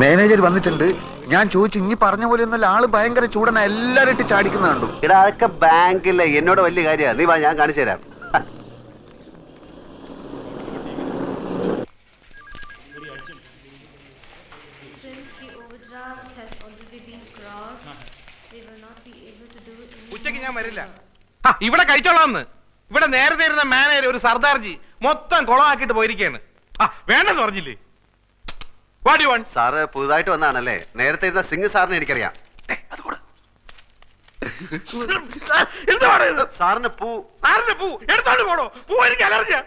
Manager വന്നിട്ടുണ്ട്. ഞാൻ ചോദിച്ചു, ഇനി പറഞ്ഞ പോലെ ഒന്നല്ല, ആള് ഭയങ്കര ചൂടന, എല്ലാരും ഇട്ട് ചാടിക്കുന്ന കണ്ടു. എടാ അതൊക്കെ ബാങ്കിലെ എന്നോട് വലിയ കാര്യമാണ്. നീ വാ, ഞാൻ കാണിച്ചു തരാം. ഉച്ചക്ക് ഞാൻ വരില്ല. ഇവിടെ കഴിച്ചോളാന്ന്. ഇവിടെ നേരത്തെ ഇരുന്ന മാനേജർ ഒരു സർദാർജി മൊത്തം കുളമാക്കിട്ട് പോയിരിക്കാണ്. വേണ്ടെന്ന് പറഞ്ഞില്ലേ? സാറ് പുതുതായിട്ട് വന്നാണല്ലേ? നേരത്തെ ഇരുന്ന സിംഗ് സാറിനെ എനിക്കറിയാം. സാറിന് പൂ എടുത്തോണ്ട് പോണോ? പൂ എനിക്ക് അലർജിയാ.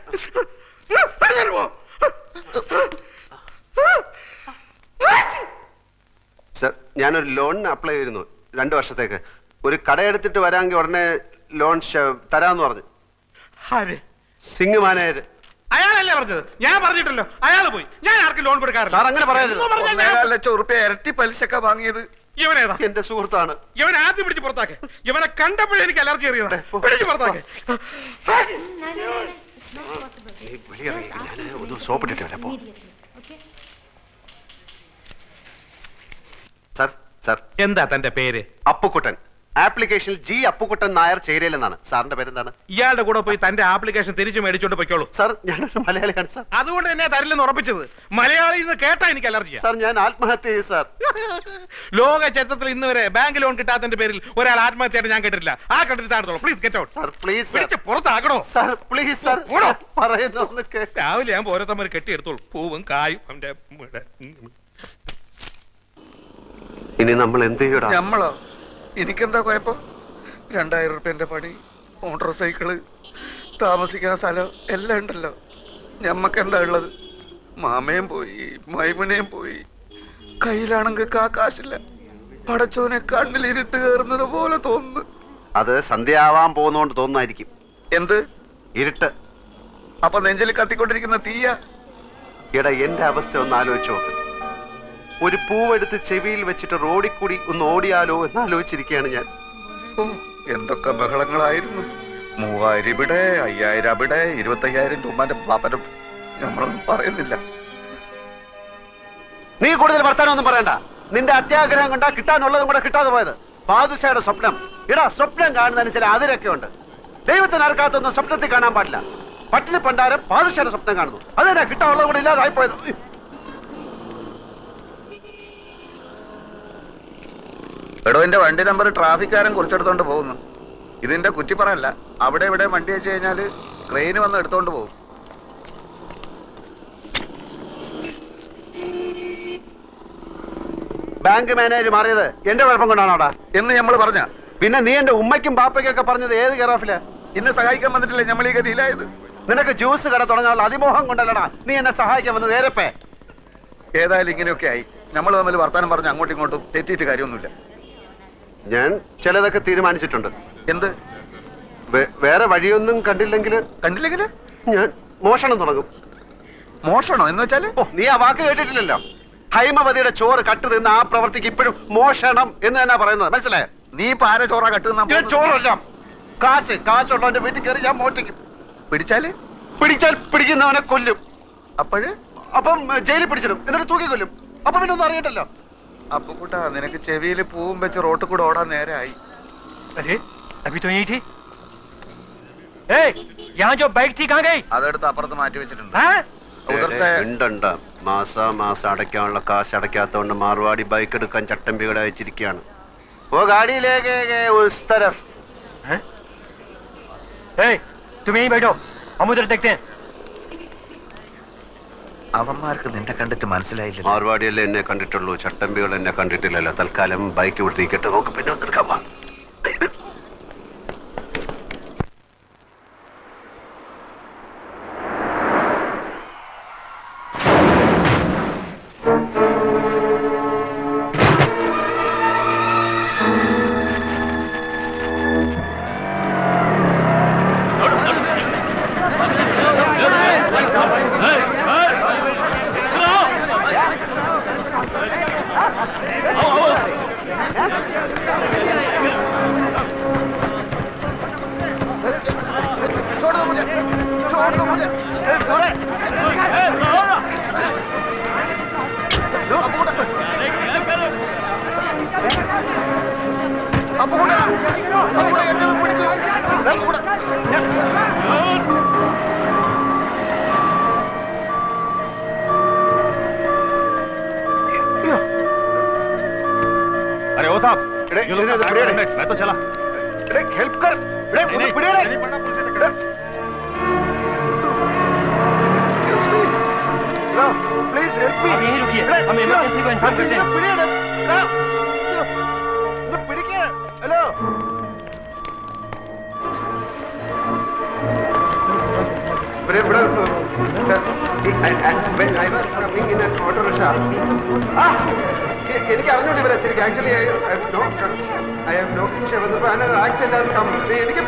സർ, ഞാനൊരു ലോണിന് അപ്ലൈ ചെയ്തിരുന്നു 2 വർഷത്തേക്ക്. ഒരു കടയെടുത്തിട്ട് വരാമെങ്കിൽ ഉടനെ ലോൺ തരാമെന്ന് പറഞ്ഞു. സിംഗ് മാനേജർ. അയാളല്ലേ പറഞ്ഞത്? ഞാൻ പറഞ്ഞിട്ടല്ലോ. അയാൾ പോയി. ഞാൻ ആർക്കും ലോൺ കൊടുക്കാറില്ല. സാർ അങ്ങനെ പറയരുത്. 1.25 ലക്ഷം റുപ്യ ഇരട്ടി പലിശക്ക വാങ്ങിയത് ഇവനേതാ? എന്റെ സുഹൃത്താണ്. ഇവനെ ആദ്യം പിടിച്ച് പുറത്താക്കെ. ഇവനെ കണ്ടപ്പോഴേ എനിക്ക് അലർജി അറിയാതെ. പിടിച്ച് പുറത്താക്കെ. സോപ്പിട്ടിട്ട് വരാം. സർ, സർ, എന്താ തന്റെ പേര്? അപ്പുക്കുട്ടൻ. ആപ്ലിക്കേഷനിൽ ജി അപ്പുക്കുട്ടൻ നായർ ചേരിയിലെന്നാണ്. സാറിന്റെ പേരെന്താണ്? ഇയാളുടെ കൂടെ പോയി തന്റെ ആപ്ലിക്കേഷൻ തിരിച്ചു മേടിച്ചോണ്ട് പൊയ്ക്കോളൂ. സാർ, ഞാനൊരു മലയാളിയാണ് സാർ. അതുകൊണ്ട് തന്നെ തരില്ലെന്ന് ഉറപ്പിച്ചത്. മലയാളിയിൽ നിന്ന് കേട്ടാ എനിക്ക് അലർജിയാ. സാർ, ഞാൻ ആത്മഹത്യ ചെയ്യും സാർ. ലോക ചരിത്രത്തിൽ ഇന്ന് വരെ ബാങ്ക് ലോൺ കിട്ടാത്തതിന്റെ പേരിൽ ഒരാൾ ആത്മഹത്യയായിട്ട് ഞാൻ കേട്ടിട്ടില്ല. ആ കണ്ടിട്ട് താഴത്തോളൂ. Please get out. Sir, please പുറത്താക്കണോ? Sir, please sir. പറയുന്നു. രാവിലെ ആകുമ്പോ ഓരോരുത്തന്മാർ കെട്ടിയെടുത്തോളൂ. പൂവും കായും അവന്റെ. ഇനി നമ്മൾ എന്ത് ചെയ്യണം? നമ്മളോ? എനിക്കെന്താ കുഴപ്പം? 2000 റുപ്യന്റെ പണി, മോട്ടോർ സൈക്കിള്, താമസിക്കുന്ന സ്ഥലം എല്ലാം ഉണ്ടല്ലോ. ഞമ്മക്കെന്താ ഉള്ളത്? മാമയും പോയി, മൈമുനയും പോയി. കയ്യിലാണെങ്കിൽ കാശില്ല. പടച്ചോനെ കണ്ണിലിരുട്ട് കയറുന്നത് പോലെ തോന്നുന്നു. അത് സന്ധ്യയാവാൻ പോകുന്നോണ്ട് തോന്നുന്നായിരിക്കും. എന്ത് ഇരുട്ട്? അപ്പൊ നെഞ്ചിൽ കത്തിക്കൊണ്ടിരിക്കുന്ന തീയ. എടാ, എന്റെ അവസ്ഥ ഒന്ന് ആലോചിച്ച് നോക്ക്. ഒരു പൂവെടുത്ത് ചെവിയിൽ വെച്ചിട്ട് റോഡിൽ കൂടി ഒന്ന് ഓടിയാലോ എന്നാലോചിച്ചിരിക്കുകയാണ് ഞാൻ. ഓ, എന്തൊക്കെ ബഹളങ്ങളായിരുന്നു. 3000 ഇവിടെ, 5000 അവിടെ, 25,000 രൂപന്റെ പാപ്പനം. നമ്മളൊന്നും പറയുന്നില്ല. നീ കൂടുതൽ വർത്താനൊന്നും പറയണ്ട. നിന്റെ അത്യാഗ്രഹം കൊണ്ടാ കിട്ടാനുള്ളതും കൂടെ കിട്ടാതെ പോയത്. ബാദുഷയുടെ സ്വപ്നം. ഇടാ, സ്വപ്നം കാണുന്നതിന് ചില അതിരൊക്കെ ഉണ്ട്. ദൈവത്തിന് അർക്കാത്തൊന്നും സ്വപ്നത്തിൽ കാണാൻ പാടില്ല. പട്ടിണി പണ്ടാരം ബാദുഷയുടെ സ്വപ്നം കാണുന്നു. അതെന്നാ കിട്ടാനുള്ളതും കൂടെ ഇല്ലാതായി പോയത്. എടോ, എന്റെ വണ്ടി നമ്പർ ട്രാഫിക്കാരൻ കുറിച്ചെടുത്തോണ്ട് പോകുന്നു. ഇതിന്റെ കുറ്റിപ്പറല്ല. അവിടെ ഇവിടെ വണ്ടി വെച്ച് കഴിഞ്ഞാല് ട്രെയിന് വന്ന് എടുത്തോണ്ട് പോകും. ബാങ്ക് മാനേജർ മാറിയത് എന്റെ കുഴപ്പം കൊണ്ടാണോടാ എന്ന് നമ്മൾ പറഞ്ഞ? പിന്നെ നീ എന്റെ ഉമ്മയ്ക്കും പാപ്പയ്ക്കൊക്കെ പറഞ്ഞത് ഏത് കെയറോഫില്? ഇന്നെ സഹായിക്കാൻ വന്നിട്ടില്ലേ നമ്മൾ ഈ ഗതിയിലായത്? നിനക്ക് ജ്യൂസ് കട തുടങ്ങാനുള്ള അതിമോഹം കൊണ്ടല്ലടാ നീ എന്നെ സഹായിക്കാൻ വന്നത്. നേരപ്പേ ഏതായാലും ഇങ്ങനെയൊക്കെ ആയി. നമ്മൾ തമ്മിൽ വർത്താനം പറഞ്ഞ് അങ്ങോട്ടും ഇങ്ങോട്ടും തെറ്റിയിട്ട് കാര്യമൊന്നുമില്ല. ഞാൻ ചിലതൊക്കെ തീരുമാനിച്ചിട്ടുണ്ട്. എന്ത്? വേറെ വഴിയൊന്നും കണ്ടില്ലെങ്കിൽ ഞാൻ മോഷണം തുടങ്ങും. മോഷണോ എന്ന് വെച്ചാല്? ഓ, നീ ആ വാക്ക് കേട്ടിട്ടില്ലല്ലോ. ഹൈമവതിയുടെ ചോറ് കട്ട് തിന്ന ആ പ്രവർത്തിക്ക് ഇപ്പോഴും മോഷണം എന്ന് തന്നെ പറയുന്നത്. മനസ്സിലായോ? നീ പാര ചോറ കട്ടുന്ന? ചോറല്ല, കാശുള്ളവന്റെ വീട്ടിൽ കയറി ഞാൻ മോട്ടിക്കും. പിടിച്ചാൽ പിടിക്കുന്നവനെ കൊല്ലും. അപ്പം ജയിലിൽ പിടിച്ചിടും, എന്നിട്ട് തൂക്കി കൊല്ലും. അപ്പൊ പിന്നെ ഒന്നും അറിയട്ടല്ലോ. അപ്പൊ കൂട്ടാ, നിനക്ക് ചെവിയിൽ പൂവും വെച്ച് റോട്ടിൽ കൂടെ ഓടാൻ നേരമായി. അതെടുത്ത് അപ്പുറത്ത് മാറ്റി വെച്ചിട്ടുണ്ട്. മാസം അടയ്ക്കാനുള്ള കാശ് അടയ്ക്കാത്തോണ്ട് മാർവാടി ബൈക്ക് എടുക്കാൻ ചട്ടമ്പികളെ അയച്ചിരിക്കുകയാണ്. ഓ ഗാഡിയിലേക്ക് അവന്മാർക്ക് നിന്നെ കണ്ടിട്ട് മനസ്സിലായില്ല. മാർവാടിയല്ലേ എന്നെ കണ്ടിട്ടുള്ളൂ, ചട്ടമ്പികൾ എന്നെ കണ്ടിട്ടില്ലല്ലോ. തൽക്കാലം ബൈക്ക് വിട്ടിരിക്കട്ടെ, നോക്ക് പിന്നെ ഒന്നെടുക്കാൻ. अरे ओ साहब मैं तो चला हेल्प कर प्लीज हेल्प मी आप यहीं रुकिए हम इमरजेंसी को इन्फॉर्म करते हैं हेलो എനിക്ക് അറിഞ്ഞോണ്ട് ഇവരെ ശരിക്കും ആക്ച്വലി ആക്സിഡന്റ് ഹാസ് കം എനിക്ക്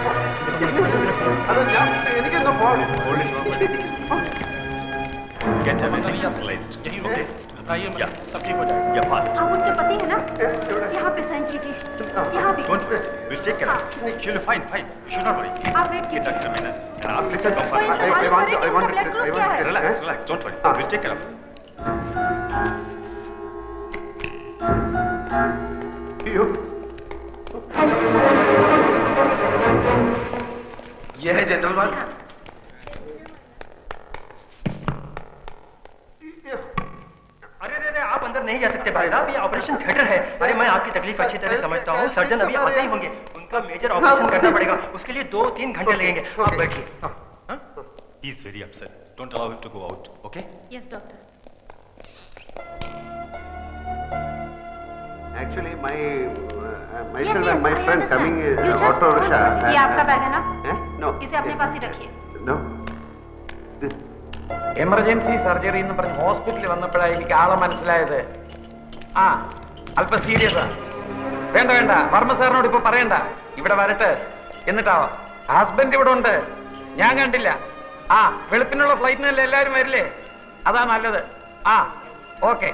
അല്ല ഞാൻ എനിക്കൊന്ന് പോകണം Get him hospitalized. Okay? घबराइए मत. सब ठीक हो जाएगा. Yeah, fast. आप उनके पति है ना? यहाँ पे साइन कीजिए. यहाँ भी. Don't worry. We'll take care of it. She'll be fine. You should not worry. आप वेट कीजिए. Dr. Menon, can I ask you to come कोई fast? सवाल करे कि उनका ब्लड ग्रुप क्या है? Relax. Don't worry. We'll take care of it. ये है जनरल वार्ड. अरे आप अंदर नहीं जा सकते भाई साहब, ये ऑपरेशन थिएटर है. अरे मैं आपकी तकलीफ अच्छी तरह समझता हूँ. सर्जन अभी आते ही होंगे. उनका मेजर ऑपरेशन करना पड़ेगा. उसके लिए 2-3 घंटे लगेंगे. आप बैठिए. He is very upset. Don't allow him to go out. Okay? Yes, doctor. Actually, myself Yes, and my I friend understand. coming You just auto don't rickshaw. worry. ये आपका बैग है ना? No. इसे अपने पास ही रखिए. No. എമർജൻസി സർജറി എന്ന് പറഞ്ഞ് ഹോസ്പിറ്റലിൽ വന്നപ്പോഴാണ് എനിക്ക് ആളെ മനസ്സിലായത്. ആ അല്പം സീരിയസാ. വേണ്ട വേണ്ട, വർമ്മ സാറിനോട് ഇപ്പൊ പറയണ്ട, ഇവിടെ വരട്ടെ. എന്നിട്ടാവാം. ഹസ്ബൻഡ് ഇവിടെ ഉണ്ട്, ഞാൻ കണ്ടില്ല. ആ വെളുപ്പിനുള്ള ഫ്ലൈറ്റിനല്ലേ എല്ലാവരും വരില്ലേ? അതാ നല്ലത്. ആ ഓക്കെ.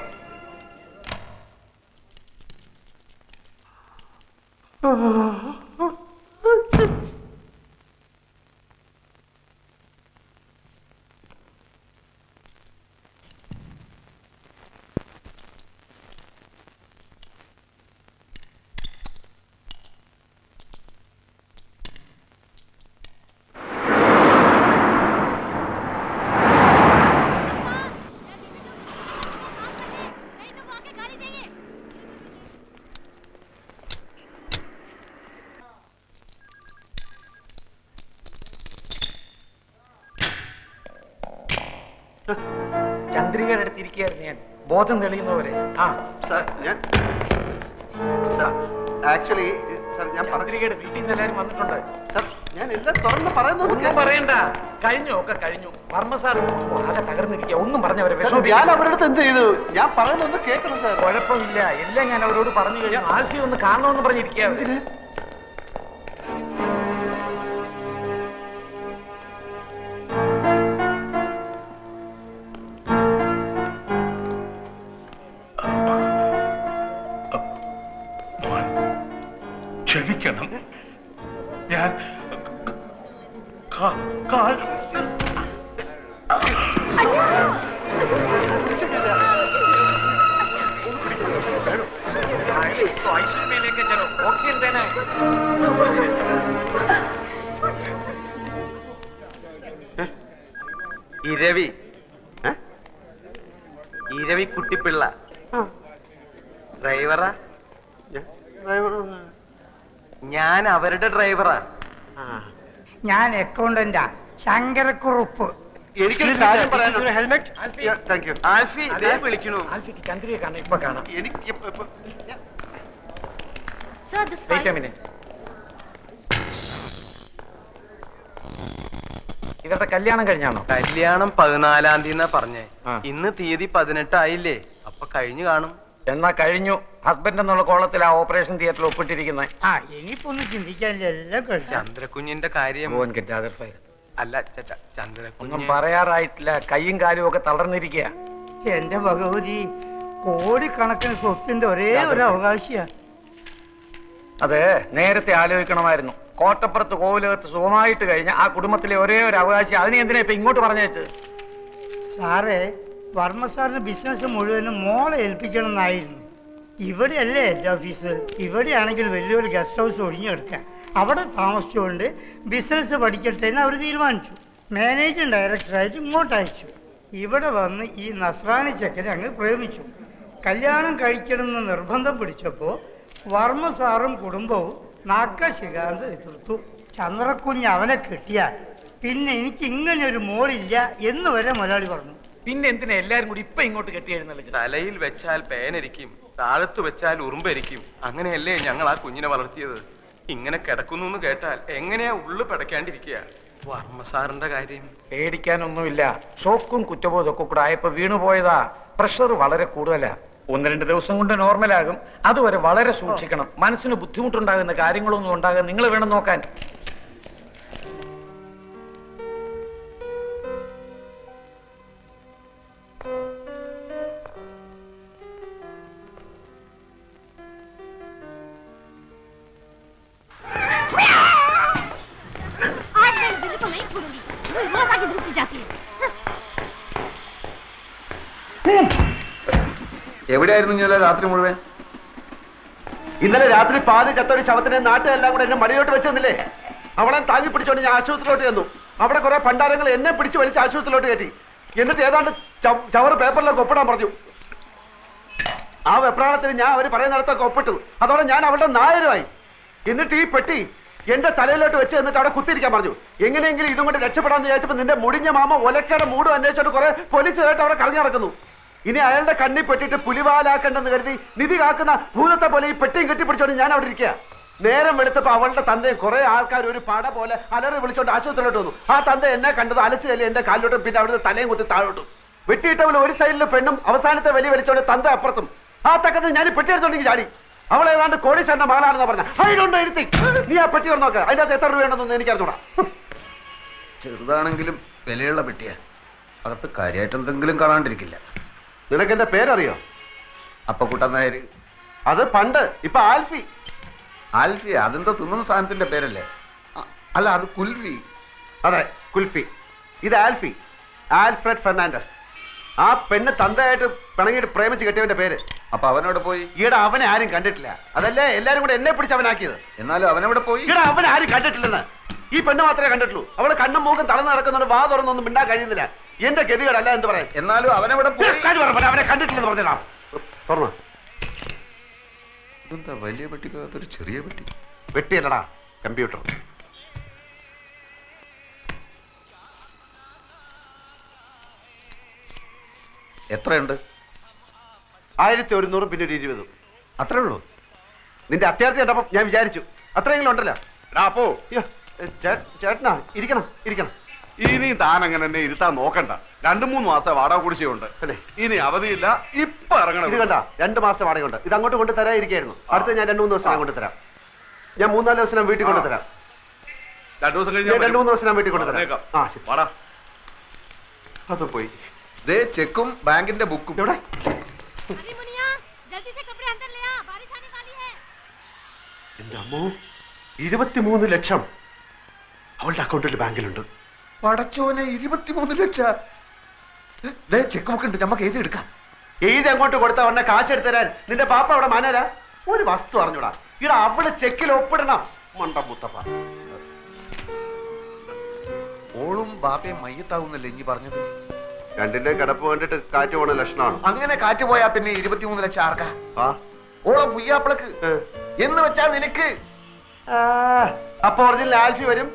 ചന്ദ്രികയുടെ അടുത്തിരിക്കുകയായിരുന്നു ഞാൻ, ബോധം തെളിയുന്നവരെ. ആ Sir, ആക്ച്വലി സർ ഞാൻ ചന്ദ്രികയുടെ വീട്ടിൽ നിന്ന് എല്ലാവരും വന്നിട്ടുണ്ട്. സർ ഞാൻ എല്ലാം തുറന്ന് പറയുന്നുണ്ട്. ഒന്നും പറയണ്ട, കഴിഞ്ഞു, ഒക്കെ കഴിഞ്ഞു. വർമ്മ സാർ ആകെ തകർന്നിരിക്കുക. ഒന്നും പറഞ്ഞവരെ ഞാൻ വിഷമിപ്പിക്കരുത്. അവരുടെ അടുത്ത് എന്ത് ചെയ്തു? ഞാൻ പറയുന്നൊന്ന് കേൾക്കണം സാർ. കുഴപ്പമില്ല, എല്ലാം ഞാൻ അവരോട് പറഞ്ഞു കഴിഞ്ഞു. ആൽഫി ഒന്ന് കാണണമെന്ന് പറഞ്ഞിരിക്കുക. ക്ഷമിക്കണം, ഞാൻ इसको आईसीयू में लेके चलो, ऑक्सीजन देना है. ഇരവി ഇരവി കുട്ടിപ്പിള്ള ഡ്രൈവറാ? ഞാൻ അവരുടെ ഡ്രൈവറാ. ഞാൻ അക്കൗണ്ടന്റാ, ശങ്കരക്കുറുപ്പ്. എനിക്കൊരു കാര്യം പറയാനുണ്ട്. हेलमेट. Thank you. ആൽഫി ദേ വിളിക്കണു. ആൽഫിക്ക് ചന്ദ്രിയെ കാണാം, ഇപ്പൊ കാണാം. എനിക്ക് Sir, this wait a file. Minute. ഇവരുടെ കല്യാണം കഴിഞ്ഞാണോ? കല്യാണം 14-ാം തീയതി പറഞ്ഞേ. ആ. ഇന്ന് തീയതി 18 ആയില്ലേ? അപ്പൊ കഴിഞ്ഞു കാണും. എന്നാ കഴിഞ്ഞു. ഹസ്ബൻഡ് എന്നുള്ള കോളത്തിൽ ആ ഓപ്പറേഷൻ തിയേറ്ററിൽ ഒപ്പിട്ടിരിക്കുന്നത്. ആ ഇനിയിപ്പോ ഒന്നും ചിന്തിക്കാനില്ല, എല്ലാം കഴിഞ്ഞു. ചന്ദ്രകുഞ്ഞിന്റെ കാര്യം അല്ല ചേട്ടാ, ഒന്നും ചന്ദ്രകുഞ്ഞ് പറയാറായിട്ടില്ല. കൈയും കാലും ഒക്കെ തളർന്നിരിക്കുക. എന്റെ ഭഗവതി, കോടിക്കണക്കിന് സ്വത്തിന്റെ ഒരേ ഒരു അവകാശിയാ. അത് നേരത്തെ ആലോചിക്കണമായിരുന്നു. കോട്ടപ്പുറത്ത് കോവിലകത്ത് സുഖമായിട്ട് കഴിഞ്ഞ ആ കുടുംബത്തിലെ ഒരേ ഒരു അവകാശി, അതിനെ എന്തിനാ ഇപ്പൊ ഇങ്ങോട്ട് പറഞ്ഞേച്ച്? സാറേ, വർമ്മ സാറിന് ബിസിനസ് മുഴുവനും മോളെ ഏൽപ്പിക്കണം എന്നായിരുന്നു. ഇവിടെയല്ലേ എന്റെ ഓഫീസ്. ഇവിടെയാണെങ്കിൽ വലിയൊരു ഗസ്റ്റ് ഹൗസ് ഒഴിഞ്ഞെടുക്കാം. അവിടെ താമസിച്ചുകൊണ്ട് ബിസിനസ് പഠിക്കട്ടെ എന്ന് അവർ തീരുമാനിച്ചു. മാനേജിങ് ഡയറക്ടറായിട്ട് ഇങ്ങോട്ട് അയച്ചു. ഇവിടെ വന്ന് ഈ നസ്രാണി ചെക്കനെ അങ്ങ് പ്രേമിച്ചു. കല്യാണം കഴിക്കണമെന്ന് നിർബന്ധം പിടിച്ചപ്പോൾ വർമ്മ സാറും കുടുംബവും നാക്കശികാന്ത് എതിർത്തു. ചന്ദ്രക്കുഞ്ഞ് അവനെ കിട്ടിയാൽ പിന്നെ എനിക്ക് ഇങ്ങനെ ഒരു മോളില്ല എന്ന് വരെ മുതലാളി പറഞ്ഞു. പിന്നെ എന്തിനാ എല്ലാരും കൂടി ഇപ്പൊ ഇങ്ങോട്ട് കെട്ടി എഴുന്നള്ളിച്ചത്? തലയിൽ വെച്ചാൽ പേനരിക്കും, താഴത്ത് വെച്ചാൽ ഉറുമ്പരിക്കും. അങ്ങനെയല്ലേ ഞങ്ങൾ ആ കുഞ്ഞിനെ വളർത്തിയത്. ഇങ്ങനെ കിടക്കുന്നു എന്ന് കേട്ടാൽ എങ്ങനെയാ ഉള്ളു പിടയ്ക്കാണ്ടിരിക്കുക. വർമ്മ സാറിന്റെ കാര്യം പേടിക്കാനൊന്നുമില്ല. ഷോക്കും കുറ്റബോധവും ഒക്കെ കൂടെ ആയപ്പോ വീണുപോയതാ. പ്രഷർ വളരെ കൂടുതലാ. 1-2 ദിവസം കൊണ്ട് നോർമലാകും. അതുവരെ വളരെ സൂക്ഷിക്കണം. മനസ്സിന് ബുദ്ധിമുട്ടുണ്ടാകുന്ന കാര്യങ്ങളൊന്നും ഉണ്ടാകാൻ നിങ്ങൾ വേണം നോക്കാൻ. आज मैं इस बिल्ली को नहीं छोड़ूंगी। वो रोज आके धूप पी जाती है। എവിടെയായിരുന്നു ഇന്നലെ രാത്രി മുഴുവൻ? ഇന്നലെ രാത്രി പാതി ചത്തൊരു ശവത്തിനെ നാട്ടിലെല്ലാം കൂടെ എന്നെ മടിയോട്ട് വെച്ചെന്നില്ലേ? അവളെ താങ്ങി പിടിച്ചോണ്ട് ഞാൻ ആശുപത്രിയിലോട്ട് ചെന്നു. അവിടെ കുറെ പണ്ടാരങ്ങൾ എന്നെ പിടിച്ച് വലിച്ച് ആശുപത്രിയിലോട്ട് കയറ്റി. എന്നിട്ട് ഏതാണ്ട് ചവറ് പേപ്പറിലൊക്കെ ഒപ്പിടാൻ പറഞ്ഞു. ആ വെപ്രാളത്തിൽ ഞാൻ അവർ പറയുന്നിടത്തൊക്കെ ഒപ്പിട്ടു. അതോടെ ഞാൻ അവളുടെ നായരുമായി. എന്നിട്ട് ഈ പെട്ടി എന്റെ തലയിലോട്ട് വെച്ച് എന്നിട്ട് അവിടെ കുത്തിരിക്കാൻ പറഞ്ഞു. എങ്ങനെയെങ്കിലും ഇതും കൊണ്ട് രക്ഷപ്പെടാന്ന് വിചാരിച്ചപ്പോൾ നിന്റെ മുടിഞ്ഞ മാമ ഒലക്കയുടെ മൂടും അന്വേഷിച്ചോട്ട് കുറെ പോലീസുകാരായിട്ട് അവിടെ കളഞ്ഞു നടക്കുന്നു. ഇനി അയാളുടെ കണ്ണി പെട്ടിട്ട് പുലിവാലാക്കണ്ടെന്ന് കരുതി നിധി കാക്കുന്ന ഭൂതത്തെ പോലെ ഈ പെട്ടിയും കെട്ടിപ്പിടിച്ചോണ്ട് ഞാൻ അവിടെ ഇരിക്കുക. നേരം വെളുത്തപ്പോ അവളുടെ തന്തയും കുറെ ആൾക്കാർ ഒരു പട പോലെ അലറി വിളിച്ചോണ്ട് ആശുപത്രിയിലോട്ട് വന്നു. ആ തന്ത എന്നെ കണ്ടത് അലച്ചു കയറി എന്റെ കാലിലോട്ടും പിന്നെ അവിടുത്തെ തലയും കുത്തി താഴോട്ടും. വെട്ടിയിട്ടവൾ ഒരു സൈഡിലെ പെണ്ണും അവസാനത്തെ വലിയ വലിച്ചോണ്ട് തന്ത അപ്പുറത്തും. ആ തക്കത്ത് ഞാൻ ഈ പെട്ടി എടുത്തോണ്ടെങ്കിൽ ചാടി. അവൾ ഏതാണ്ട് കോടീശ്വരന്റെ മകളാണെന്ന് പറഞ്ഞ അതിലുണ്ടോ ഇരുത്തി നീ ആ പെട്ടി തുറന്ന് നോക്കുക. അതിന്റെ അകത്ത് എത്ര രൂപയുണ്ടെന്ന് എനിക്കറിഞ്ഞൂടാ. ചെറുതാണെങ്കിലും വിലയുള്ള പെട്ടിയാ. അകത്ത് കാര്യമായിട്ട് എന്തെങ്കിലും കാണാണ്ടിരിക്കില്ല. നിനക്ക് എന്റെ പേരറിയോ? അപ്പക്കുട്ടൻ നായര്. അത് പണ്ട്. ഇപ്പൊ ആൽഫി. ആൽഫി അതെന്തോ തിന്നുന്ന സാധനത്തിന്റെ പേരല്ലേ? അല്ല, അത് കുൽഫി. അതെ, കുൽഫി. ഇത് ആൽഫി, ആൽഫ്രഡ് ഫെർണാണ്ടസ്. ആ പെണ്ണ് തന്തയായിട്ട് പിണങ്ങിയിട്ട് പ്രേമിച്ച് കെട്ടിയവന്റെ പേര്. അപ്പൊ അവനോട് പോയി? ഈടെ അവനെ ആരും കണ്ടിട്ടില്ല. അതല്ലേ എല്ലാരും കൂടെ എന്നെ പിടിച്ച് അവനാക്കിയത്. എന്നാലും അവനവിടെ പോയി? ഈടെ അവനെ ആരും കണ്ടിട്ടില്ലെന്ന്. ഈ പെണ്ണ് മാത്രമേ കണ്ടിട്ടുള്ളൂ. അവള് കണ്ണും മൂക്കും തളർന്ന് നടക്കുന്നതുകൊണ്ട് വാ തുറന്നൊന്നും മിണ്ടാൻ കഴിയുന്നില്ല. എന്റെ ഗതികേടല്ല എന്ത് പറയാൻ. എന്നാലും അവനവിടെ പോയി? അവനെ കണ്ടിട്ടില്ലെന്ന് പറഞ്ഞാ തുറന്നു. ഇതെന്താ വലിയ പെട്ടിക്കകത്തൊരു ചെറിയ പെട്ടി? വെട്ടിയല്ലടാ, കമ്പ്യൂട്ടർ. എത്രയുണ്ട്? 1100 പിന്നെ 20. അത്രേ ഉള്ളൂ? നിന്റെ അത്യാവശ്യം കണ്ടപ്പോ ഞാൻ വിചാരിച്ചു അത്രയെങ്കിലും ഉണ്ടല്ലോ. അപ്പോ ചേട്ടനാ ഇരിക്കണം ഇരിക്കണം. ഇനി താൻ അങ്ങനെ എന്നെ ഇരുത്താൻ നോക്കണ്ട. 2-3 മാസം വാടക കുടിശ്ശിയുണ്ട്. ഇനി അവധിയില്ല. ഇപ്പൊ ഇറങ്ങണം. ഇത് കണ്ട 2 മാസം വാടകയുണ്ട്. ഇത് അങ്ങോട്ട് കൊണ്ട് തരാതിരിക്കായിരുന്നു. അടുത്ത ഞാൻ 2-3 ദിവസം കൊണ്ട് തരാം. ഞാൻ 3-4 ദിവസം വീട്ടിൽ കൊണ്ട് തരാം. 2 ദിവസം കഴിഞ്ഞ് 2-3 ദിവസം വീട്ടിൽ കൊണ്ട് തരാം. ആ ശരി. വാടാ. അത് പോയി. ദേ ചെക്കും ബാങ്കിന്റെ ബുക്കും. എവിടെ? जल्दी से कपड़े अंदर ले आ, बारिश आने वाली है। എന്റെ അമ്മോ, 23 ലക്ഷം അവളുടെ അക്കൗണ്ടിൽ ബാങ്കിലുണ്ട്. പടച്ചോനെ, 23 ലക്ഷം. ചെക്ക് ബുക്ക് ഉണ്ട്, നമുക്ക് എഴുതി എടുക്കാം. എഴുതി അങ്ങോട്ട് കൊടുത്ത ഉടനെ കാശ് എടുത്തരാൻ നിന്റെ പാപ്പ അവിടെ മാനരാ? ഒരു വസ്തു അറിഞ്ഞൂടാ. ഇവിടെ അവള് ചെക്കിൽ ഒപ്പിടണം. മണ്ട മുത്തപ്പ. ഓളും ബാപ്പയും മയ്യത്താവുന്നല്ലേ ഇനി പറഞ്ഞത്? രണ്ടിന്റെ കിടപ്പ് കണ്ടിട്ട് കാറ്റ് പോണ ലക്ഷണമാണ്. അങ്ങനെ കാറ്റ് പോയാ പിന്നെ 23 ലക്ഷം ആർക്കാ? ആ ഓളെ പുയ്യാപ്പിളക്ക് എന്ന് വെച്ചാ നിനക്ക്. അപ്പൊ ഒറിജിനൽ ആൽഫി വരും,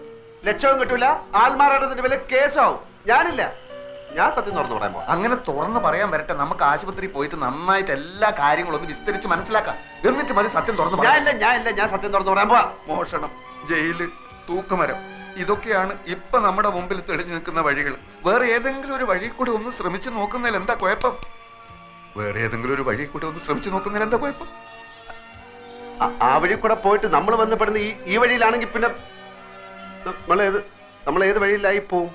ലക്ഷവും കിട്ടൂല, ആൾമാറാട്ടത്തിന്റെ പേരിൽ കേസാവും. ഞാനില്ല, ഞാൻ സത്യം തുറന്നു പറയാൻ പോവാ. അങ്ങനെ തുറന്ന് പറയാൻ വരട്ടെ. നമുക്ക് ആശുപത്രി പോയിട്ട് നന്നായിട്ട് എല്ലാ കാര്യങ്ങളും ഒന്ന് വിസ്തരിച്ച് മനസ്സിലാക്കാം. എന്നിട്ട് മതി സത്യം തുറന്നു പറയാൻ. ഞാൻ സത്യം തുറന്നു പറയാൻ പോവാ. മോഷണം, ജയില്, തൂക്കുമരം, ഇതൊക്കെയാണ് ഇപ്പൊ നമ്മുടെ മുമ്പിൽ തെളിഞ്ഞു നിൽക്കുന്ന വഴികൾ. വേറെ ഏതെങ്കിലും ഒരു വഴി കൂടെ ഒന്ന് ശ്രമിച്ചു നോക്കുന്നതിൽ എന്താ കുഴപ്പം? വേറെ ഏതെങ്കിലും ഒരു വഴി കൂടെ ഒന്ന് ശ്രമിച്ചു നോക്കുന്നതിൽ എന്താ കുഴപ്പം? ആ വഴി കൂടെ പോയിട്ട് നമ്മൾ ബന്ധപ്പെടുന്ന ഈ വഴിയിലാണെങ്കിൽ പിന്നെ നമ്മൾ ഏത് വഴിയിലായി പോവും?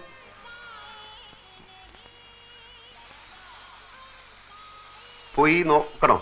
പോയി നോക്കണോ?